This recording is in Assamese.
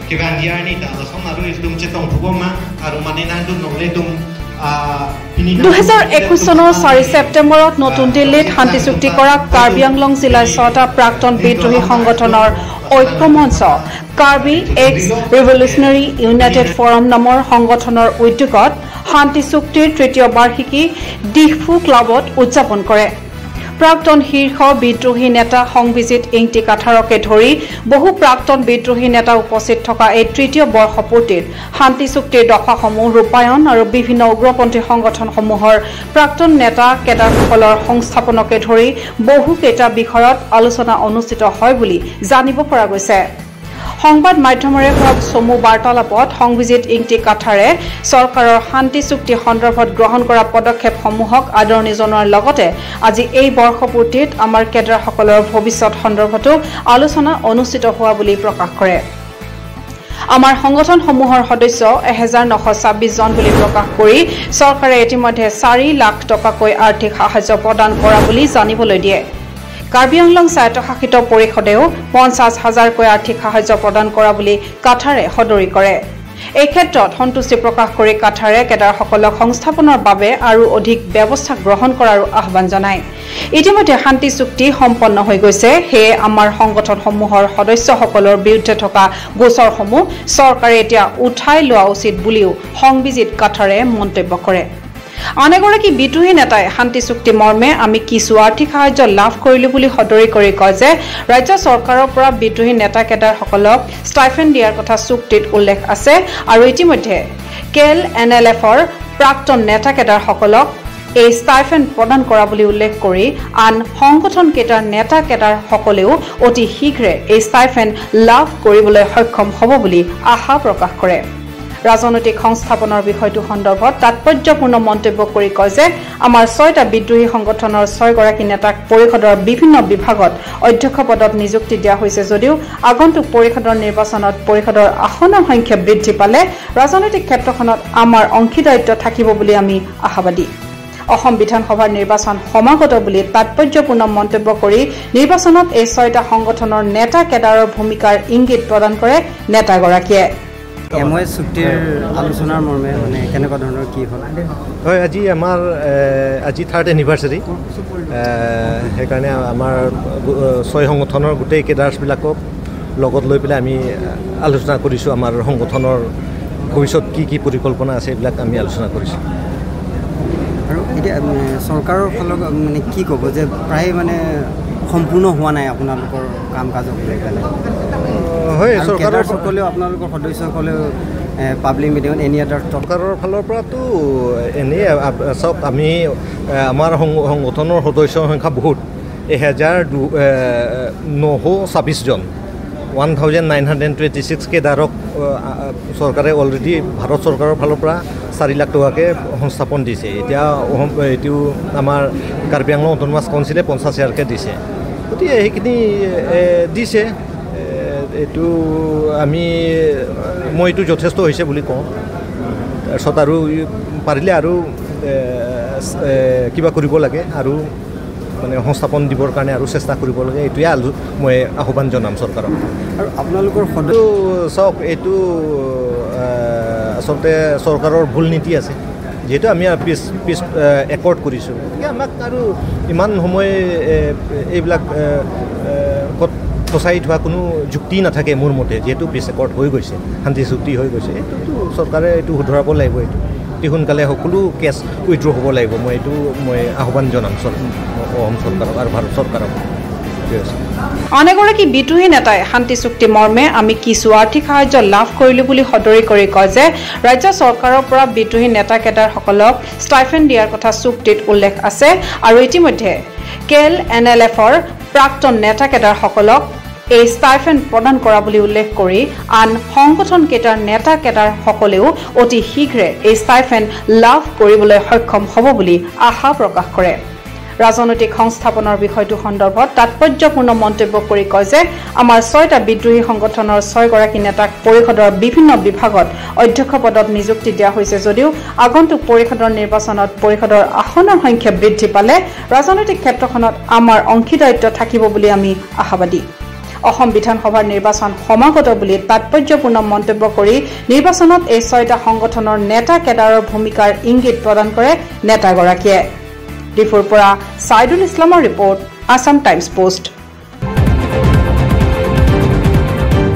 kebanyakan ini adalah soal itu itu mencetong hubungan, aru mana nanti nolai itu 2021 চনৰ 4 ছেপ্টেম্বৰত নতুন দিল্লীত শান্তি চুক্তি কৰা কাৰ্বি আংলং জিলাৰ 6টা প্ৰাক্তন বিদ্ৰোহী সংগঠনৰ ঐক্য মঞ্চ Karbi x revolutionary United forum নামৰ সংগঠনৰ উদ্যোগত শান্তি চুক্তিৰ তৃতীয় বাৰ্ষিকী দিখফু ক্লাবত উদযাপন কৰে প্ৰাক্তন শীৰ্ষ বিদ্ৰোহী নেতা সংবিজিত ইংতি কাঠাৰকে ধৰি বহু প্ৰাক্তন বিদ্ৰোহী নেতা উপস্থিত থকা এই তৃতীয় বৰ্ষপূৰ্তিত শান্তি চুক্তিৰ দফাসমূহ ৰূপায়ণ আৰু বিভিন্ন উগ্ৰপন্থী সংগঠনসমূহৰ প্ৰাক্তন নেতা কেডাৰসকলৰ সংস্থাপনকে ধৰি বহু কেইটা বিষয়ত আলোচনা অনুষ্ঠিত হয় বুলি জানিব পৰা গৈছে সংবাদ মাধ্যমৰে হোৱা চমু বাৰ্তালাপত সংবিজিত ইংতি কাঠাৰে চৰকাৰৰ শান্তি চুক্তি সন্দৰ্ভত গ্ৰহণ কৰা পদক্ষেপসমূহক আদৰণি জনোৱাৰ লগতে আজি এই বৰ্ষপূৰ্তিত আমাৰ কেডাৰসকলৰ ভৱিষ্যত সন্দৰ্ভতো আলোচনা অনুষ্ঠিত হোৱা বুলি প্ৰকাশ কৰে আমাৰ সংগঠনসমূহৰ সদস্য 1926 জন বুলি প্ৰকাশ কৰি চৰকাৰে ইতিমধ্যে 4 লাখ টকাকৈ আৰ্থিক সাহায্য প্ৰদান কৰা বুলি জানিবলৈ দিয়ে কাৰ্বি আংলং স্বায়ত্তশাসিত পৰিষদেও 50,000কৈ আৰ্থিক সাহায্য প্ৰদান কৰা বুলি কাঠাৰে সদৰি কৰে এই ক্ষেত্ৰত সন্তুষ্টি প্ৰকাশ কৰি কাঠাৰে কেডাৰসকলক সংস্থাপনৰ বাবে আৰু অধিক ব্যৱস্থা গ্ৰহণ কৰাৰ আহ্বান জনায় ইতিমধ্যে শান্তি চুক্তি সম্পন্ন হৈ গৈছে হে আমাৰ সংগঠনসমূহৰ সদস্যসকলৰ বিৰুদ্ধে থকা গোচৰসমূহ চৰকাৰে এতিয়া উঠাই লোৱা উচিত বুলিও সংবিজিত কাঠাৰে মন্তব্য কৰে আনেগৰাকী বিদ্ৰোহী নেতাই শান্তি চুক্তি মৰ্মে আমি কিছু আৰ্থিক সাহায্য লাভ কৰিলো বুলি সদৰি কৰি কয় যে ৰাজ্য চৰকাৰৰ পৰা বিদ্ৰোহী নেতা কেডাৰসকলক ষ্টাইফেন দিয়াৰ কথা চুক্তিত উল্লেখ আছে আৰু ইতিমধ্যে কেএল এনএলএফৰ প্ৰাক্তন নেতা কেডাৰসকলক এই ষ্টাইফেন প্ৰদান কৰা বুলি উল্লেখ কৰি আন সংগঠন কেইটাৰ নেতা কেডাৰসকলেও অতি শীঘ্ৰে এই ষ্টাইফেন লাভ কৰিবলৈ সক্ষম হ'ব বুলি আশা প্ৰকাশ কৰে ৰাজনৈতিক সংস্থাপনৰ বিষয়টো সন্দৰ্ভত তাৎপৰ্যপূৰ্ণ মন্তব্য কৰি কয় যে আমাৰ 6টা বিদ্ৰোহী সংগঠনৰ 6 গৰাকী নেতাক পৰিষদৰ বিভিন্ন বিভাগত অধ্যক্ষ পদত নিযুক্তি দিয়া হৈছে যদিও আগন্তুক পৰিষদৰ নিৰ্বাচনত পৰিষদৰ আসনৰ সংখ্যা বৃদ্ধি পালে ৰাজনৈতিক ক্ষেত্ৰখনত আমাৰ অংশীদাৰিত্ব থাকিব বুলি আমি আশাবাদী অসম বিধানসভাৰ নিৰ্বাচন সমাগত বুলি তাৎপৰ্যপূৰ্ণ মন্তব্য কৰি নিৰ্বাচনত এই 6টা সংগঠনৰ নেতা কেডাৰৰ ভূমিকাৰ ইংগিত প্ৰদান কৰে নেতাগৰাকীয়ে এমওএ চুক্তিৰ আলোচনাৰ মৰ্মে মানে কেনেকুৱা ধৰণৰ কি হ'ল হয় আজি আমাৰ আজি 3rd এনিভাৰ্চাৰী সেইকাৰণে আমাৰ 6 সংগঠনৰ গোটেই কেডাৰ্ছবিলাকক লগত লৈ পেলাই আমি আলোচনা কৰিছোঁ আমাৰ সংগঠনৰ ভৱিষ্যত কি পৰিকল্পনা আছে এইবিলাক আমি আলোচনা কৰিছোঁ আৰু এতিয়া চৰকাৰৰ ফালৰ মানে কি ক'ব যে প্ৰায় মানে সম্পূৰ্ণ হোৱা নাই আপোনালোকৰ কাম কাজক লৈ পেলাই হয় চৰকাৰৰ সকলেও আপোনালোকৰ সদস্যসকলেও পাব্লিক মিটিঙত এনি আদাৰ চৰকাৰৰ ফালৰ পৰাতো এনেই চাওক আমি আমাৰ সংগঠনৰ সদস্যৰ সংখ্যা বহুত 1926 জন 1926 কেডাৰক চৰকাৰে অলৰেডি ভাৰত চৰকাৰৰ ফালৰ পৰা 4 লাখ টকাকৈ সংস্থাপন দিছে এতিয়া এইটো আমাৰ কাৰ্বি আংলং অট'নমাছ কাউন্সিলে 50,000কৈ দিছে গতিকে সেইখিনি দিছে এইটো মইতো যথেষ্ট হৈছে বুলি কওঁ তাৰপিছত আৰু পাৰিলে আৰু কিবা কৰিব লাগে আৰু মানে সংস্থাপন দিবৰ কাৰণে আৰু চেষ্টা কৰিব লাগে এইটোৱে মই আহ্বান জনাম চৰকাৰক আৰু আপোনালোকৰ চাওক এইটো আচলতে চৰকাৰৰ ভুল নীতি আছে যেহেতু আমি পিছ একৰ্ড কৰিছোঁ গতিকে আমাক আৰু ইমান সময় এইবিলাক ফচাই থোৱা কোনো যুক্তি নাথাকে মোৰ মতে যেহেতু পিছ একৰ্ড হৈ গৈছে শান্তি চুক্তি হৈ গৈছে এইটোতো চৰকাৰে এইটো শুধৰাব লাগিব এইটো অতি সোনকালে সকলো কেছ উইথড্ৰ হ'ব লাগিব মই আহ্বান জনাম অসম চৰকাৰক আৰু ভাৰত চৰকাৰক আনেগৰাকী বিদ্ৰোহী নেতাই শান্তি চুক্তি মৰ্মে আমি কিছু আৰ্থিক সাহায্য লাভ কৰিলো বুলি সদৰি কৰি কয় যে ৰাজ্য চৰকাৰৰ পৰা বিদ্ৰোহী নেতা কেডাৰসকলক ষ্টাইফেন দিয়াৰ কথা চুক্তিত উল্লেখ আছে আৰু ইতিমধ্যে কেএল এনএলএফৰ প্ৰাক্তন নেতা কেডাৰসকলক এই ষ্টাইফেন প্ৰদান কৰা বুলি উল্লেখ কৰি আন সংগঠন কেইটাৰ নেতা কেডাৰসকলেও অতি শীঘ্ৰে এই ষ্টাইফেন লাভ কৰিবলৈ সক্ষম হ'ব বুলি আশা প্ৰকাশ কৰে ৰাজনৈতিক সংস্থাপনৰ বিষয়টো সন্দৰ্ভত তাৎপৰ্যপূৰ্ণ মন্তব্য কৰি কয় যে আমাৰ 6টা বিদ্ৰোহী সংগঠনৰ 6 গৰাকী নেতাক পৰিষদৰ বিভিন্ন বিভাগত অধ্যক্ষ পদত নিযুক্তি দিয়া হৈছে যদিও আগন্তুক পৰিষদৰ নিৰ্বাচনত পৰিষদৰ আসনৰ সংখ্যা বৃদ্ধি পালে ৰাজনৈতিক ক্ষেত্ৰখনত আমাৰ অংশীদাৰিত্ব থাকিব বুলি আমি আশাবাদী অসম বিধানসভাৰ নিৰ্বাচন সমাগত বুলি তাৎপৰ্যপূৰ্ণ মন্তব্য কৰি নিৰ্বাচনত এই 6টা সংগঠনৰ নেতা কেডাৰৰ ভূমিকাৰ ইংগিত প্ৰদান কৰে নেতাগৰাকীয়ে। ডিফুৰ পৰা সাইদুল ইছলামৰ ৰিপৰ্ট, আছাম টাইমছ পোষ্ট।